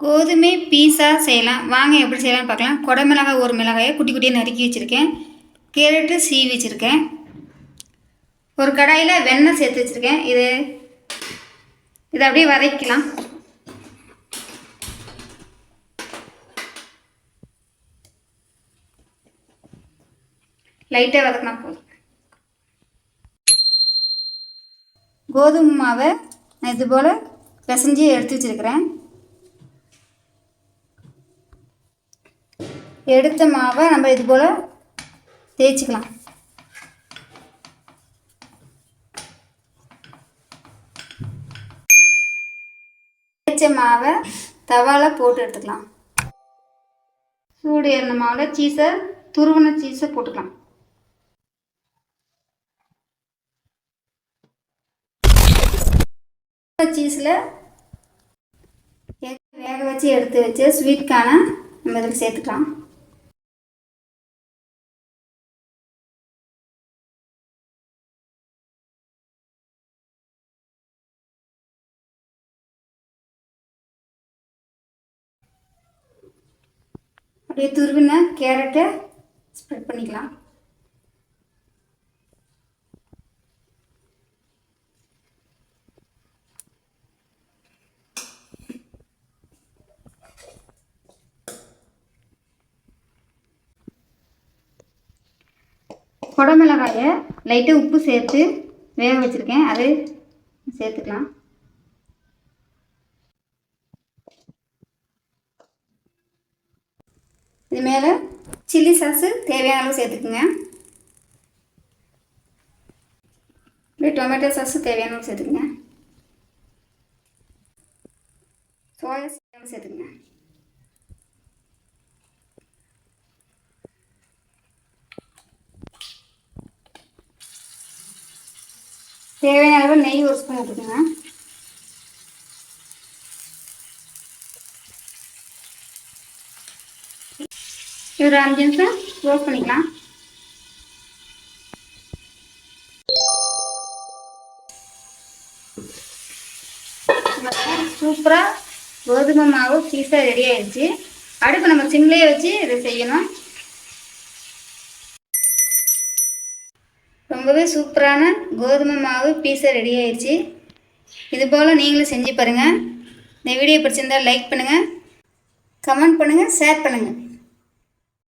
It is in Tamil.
கோதுமை பீஸா செய்யலாம் வாங்க. எப்படி செய்யலாம்னு பார்க்கலாம். குடமிளகாய் ஒரு மிளகாயை குட்டி குட்டியாக நறுக்கி வச்சுருக்கேன். கேரட்டு சீவி வச்சுருக்கேன். ஒரு கடாயில் வெண்ணெய் சேர்த்து வச்சுருக்கேன். இதை அப்படியே வதக்கலாம். லைட்டாக வதக்கினா போதும். கோதுமை மாவை நான் இது போல் பிசைஞ்சு எடுத்து வச்சுருக்கிறேன். எடுத்த மாவை நம்ம இது போல் தேய்ச்சிக்கலாம். தேய்ச்ச மாவை தவாவில் போட்டு எடுத்துக்கலாம். சூடு ஏறின மாவில் சீஸை துருவின சீஸை போட்டுக்கலாம். சீஸில் வேக வச்சு எடுத்து வச்சு ஸ்வீட் கார்னை நம்ம இதில் சேர்த்துக்கலாம். அப்படியே துருவின கேரட்டை ஸ்ப்ரெட் பண்ணிக்கலாம். குடமிளகாயை லைட்டாக உப்பு சேர்த்து வேக வச்சுருக்கேன். அதை சேர்த்துக்கலாம். இது மேலே சில்லி சாஸு தேவையான அளவு சேர்த்துக்குங்க. இப்படி டொமேட்டோ சாஸு தேவையான அளவு சேர்த்துக்குங்க. சோயா சாஸ் சேர்த்துக்குங்க. தேவையான அளவு நெய் ஒரு ஸ்பூன் ஊற்றிக்குங்க. ஒரு 5 நிமிஷம் ரோஸ்ட் பண்ணிக்கலாம். சூப்பராக கோதுமை மாவு பீஸா ரெடி ஆயிடுச்சு. அடுப்பு நம்ம சிம்லேயே வச்சு இதை செய்யணும். ரொம்பவே சூப்பரான கோதுமை மாவு பீஸா ரெடி ஆயிடுச்சு. இது போல் நீங்களும் செஞ்சு பாருங்கள். இந்த வீடியோ பிடிச்சிருந்தால் லைக் பண்ணுங்கள், கமெண்ட் பண்ணுங்கள், ஷேர் பண்ணுங்கள்.